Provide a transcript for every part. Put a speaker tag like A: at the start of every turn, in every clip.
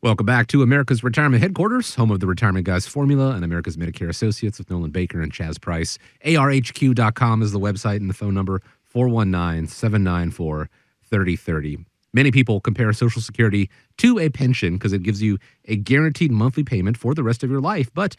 A: Welcome back to America's Retirement Headquarters, home of the Retirement Guys Formula and America's Medicare Associates with Nolan Baker and Chaz Price. ARHQ.com is the website and the phone number 419-794-3030. Many people compare Social Security to a pension because it gives you a guaranteed monthly payment for the rest of your life. But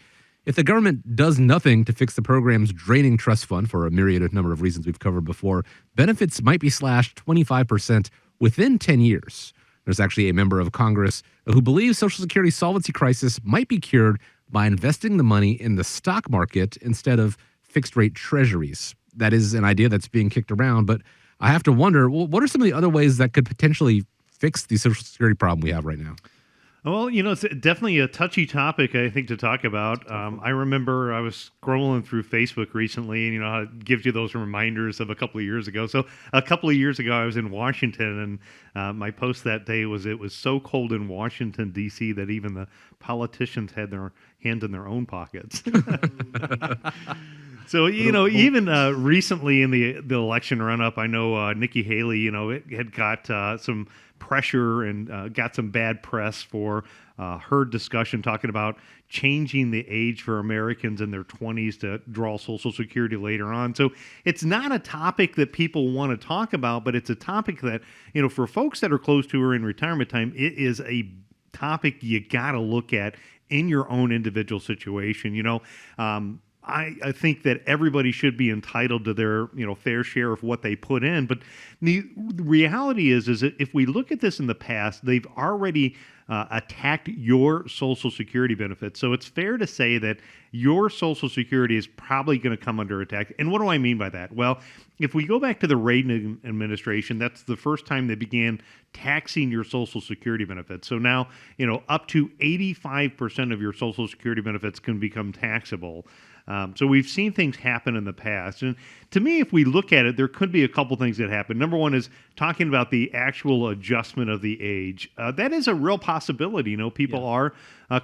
A: if the government does nothing to fix the program's draining trust fund for a myriad of number of reasons we've covered before, benefits might be slashed 25% within 10 years. There's actually a member of Congress who believes Social Security's solvency crisis might be cured by investing the money in the stock market instead of fixed-rate treasuries. That is an idea that's being kicked around, but I have to wonder, well, what are some of the other ways that could potentially fix the Social Security problem we have right now?
B: Well, it's definitely a touchy topic, I think, to talk about. I remember I was scrolling through Facebook recently, and how it gives you those reminders of a couple of years ago. So a couple of years ago, I was in Washington, and my post that day was, it was so cold in Washington, D.C., that even the politicians had their hands in their own pockets. So, even recently in the election run-up, I know Nikki Haley, it had got some pressure and got some bad press for her discussion talking about changing the age for Americans in their 20s to draw Social Security later on. So it's not a topic that people want to talk about, but it's a topic that, for folks that are close to or in retirement time, it is a topic you got to look at in your own individual situation. I think that everybody should be entitled to their fair share of what they put in. But the reality is that if we look at this in the past, they've already attacked your Social Security benefits. So it's fair to say that your Social Security is probably going to come under attack. And what do I mean by that? Well, if we go back to the Reagan administration, that's the first time they began taxing your Social Security benefits. So now, up to 85% of your Social Security benefits can become taxable. So we've seen things happen in the past. And to me, if we look at it, there could be a couple things that happen. Number one is talking about the actual adjustment of the age. That is a real possibility. People are,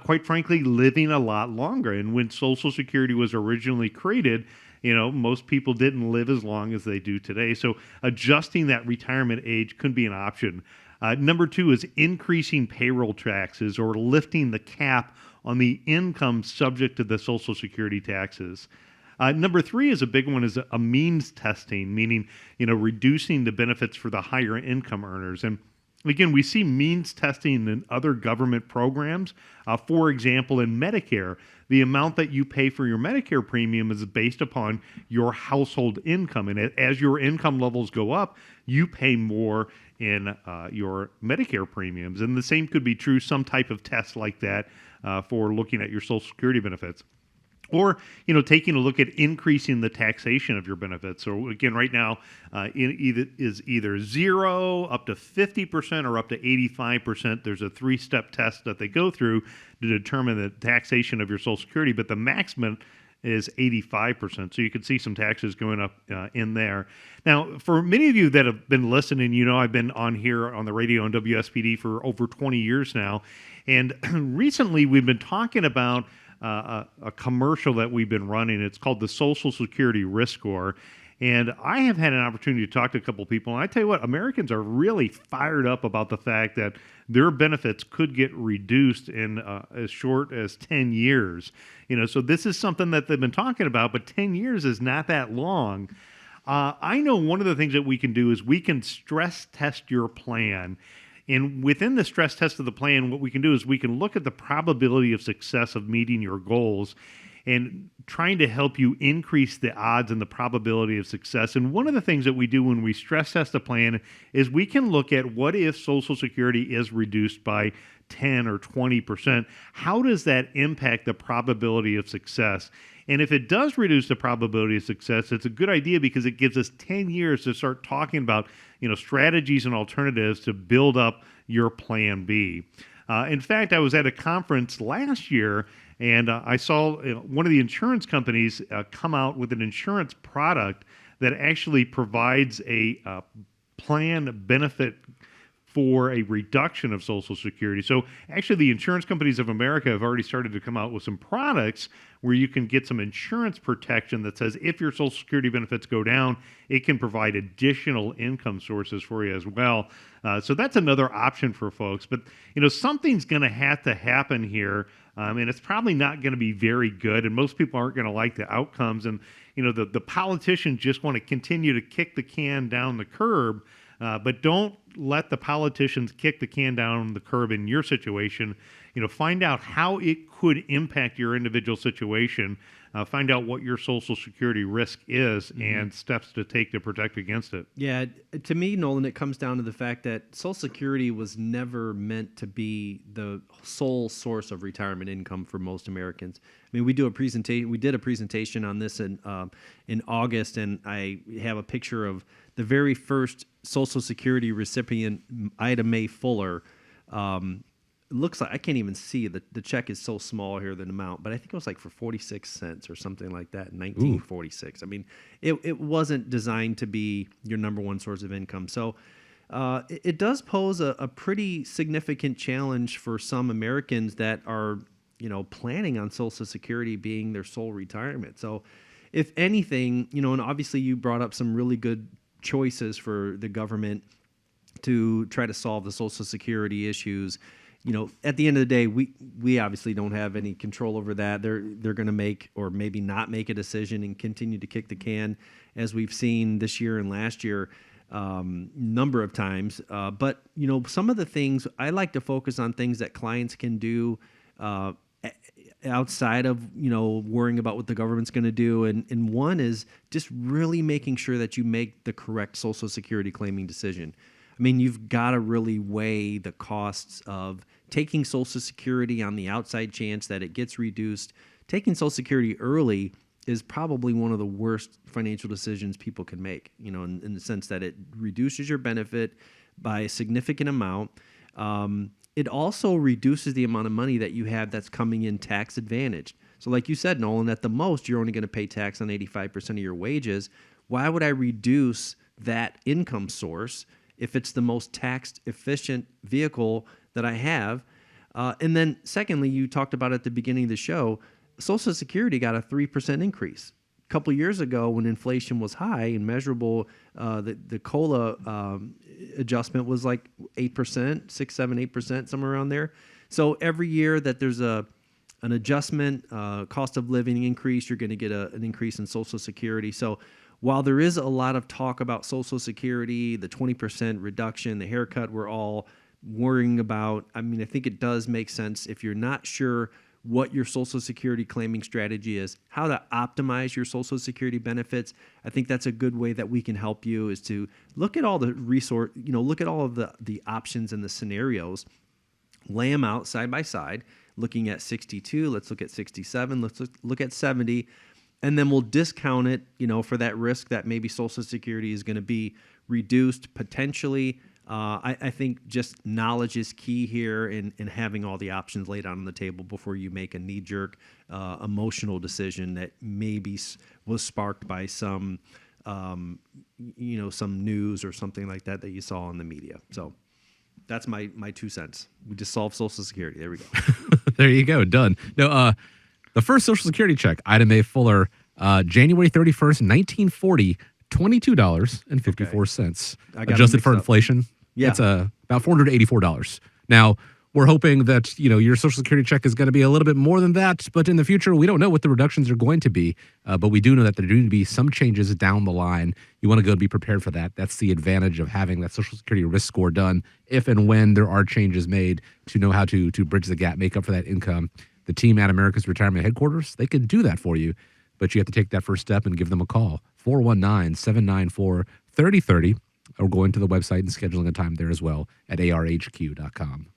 B: quite frankly, living a lot longer. And when Social Security was originally created, most people didn't live as long as they do today. So adjusting that retirement age could be an option. Number two is increasing payroll taxes or lifting the cap on the income subject to the Social Security taxes. Number three is a big one, is a means testing, meaning, reducing the benefits for the higher income earners. And again, we see means testing in other government programs. For example, in Medicare, the amount that you pay for your Medicare premium is based upon your household income. And as your income levels go up, you pay more in your Medicare premiums. And the same could be true, some type of test like that for looking at your Social Security benefits. Or, taking a look at increasing the taxation of your benefits. So again, right now, it is either 0 up to 50% or up to 85%. There's a 3-step test that they go through to determine the taxation of your Social Security, but the maximum is 85%. So you can see some taxes going up in there. Now, for many of you that have been listening, I've been on here on the radio on WSPD for over 20 years now. And recently we've been talking about a commercial that we've been running. It's called the Social Security Risk Score. And I have had an opportunity to talk to a couple of people. And I tell you what, Americans are really fired up about the fact that their benefits could get reduced in as short as 10 years. So this is something that they've been talking about, but 10 years is not that long. I know one of the things that we can do is we can stress test your plan. And within the stress test of the plan, what we can do is we can look at the probability of success of meeting your goals and trying to help you increase the odds and the probability of success. And one of the things that we do when we stress test a plan is we can look at what if Social Security is reduced by 10 or 20%. How does that impact the probability of success? And if it does reduce the probability of success, it's a good idea because it gives us 10 years to start talking about, strategies and alternatives to build up your plan B. In fact, I was at a conference last year and I saw one of the insurance companies come out with an insurance product that actually provides a plan benefit for a reduction of Social Security. So actually, the insurance companies of America have already started to come out with some products where you can get some insurance protection that says if your Social Security benefits go down, it can provide additional income sources for you as well. So that's another option for folks. But, something's going to have to happen here. And it's probably not going to be very good. And most people aren't going to like the outcomes. And, the politicians just want to continue to kick the can down the curb. But don't let the politicians kick the can down the curb in your situation. Find out how it could impact your individual situation. Find out what your Social Security risk is and steps to take to protect against it.
C: Yeah, to me, Nolan, it comes down to the fact that Social Security was never meant to be the sole source of retirement income for most Americans. I mean, we did a presentation on this in August, and I have a picture of the very first Social Security recipient, Ida Mae Fuller. Looks like I can't even see the check is so small here, the amount, but I think it was like for 46 cents or something like that in 1946. Ooh. I mean, it wasn't designed to be your number one source of income. So it does pose a pretty significant challenge for some Americans that are, planning on Social Security being their sole retirement. So if anything, and obviously you brought up some really good choices for the government to try to solve the Social Security issues. At the end of the day, we obviously don't have any control over that. They're going to make or maybe not make a decision and continue to kick the can, as we've seen this year and last year, number of times. But some of the things I like to focus on things that clients can do outside of worrying about what the government's going to do, and one is just really making sure that you make the correct Social Security claiming decision. I mean, you've got to really weigh the costs of taking Social Security on the outside chance that it gets reduced. Taking Social Security early is probably one of the worst financial decisions people can make, in the sense that it reduces your benefit by a significant amount. It also reduces the amount of money that you have that's coming in tax advantaged. So like you said, Nolan, at the most, you're only going to pay tax on 85% of your wages. Why would I reduce that income source if it's the most tax-efficient vehicle that I have? And then secondly, you talked about at the beginning of the show, Social Security got a 3% increase. A couple of years ago when inflation was high and measurable, the COLA adjustment was like 8%, 6, 7, 8%, somewhere around there. So every year that there's an adjustment, cost of living increase, you're going to get an increase in Social Security. So while there is a lot of talk about Social Security, the 20% reduction, the haircut we're all worrying about, I mean, I think it does make sense if you're not sure what your Social Security claiming strategy is, how to optimize your Social Security benefits. I think that's a good way that we can help you, is to look at all the look at all of the options and the scenarios, lay them out side by side, looking at 62, let's look at 67, let's look at 70, and then we'll discount it, for that risk that maybe Social Security is going to be reduced potentially. I think just knowledge is key here in having all the options laid out on the table before you make a knee-jerk emotional decision that maybe was sparked by some news or something like that you saw in the media. So that's my 2 cents. We just solved Social Security. There we go.
A: There you go. Done. No, the first Social Security check, Ida Mae Fuller, January 31st, 1940, $22.54.
C: Okay.
A: Adjusted for inflation.
C: Yeah.
A: It's about $484. Now, we're hoping that, your Social Security check is going to be a little bit more than that, but in the future, we don't know what the reductions are going to be, but we do know that there are going to be some changes down the line. You want to go be prepared for that. That's the advantage of having that Social Security risk score done if and when there are changes made, to know how to bridge the gap, make up for that income. The team at America's Retirement Headquarters, they can do that for you, but you have to take that first step and give them a call, 419-794-3030, or going to the website and scheduling a time there as well at arhq.com.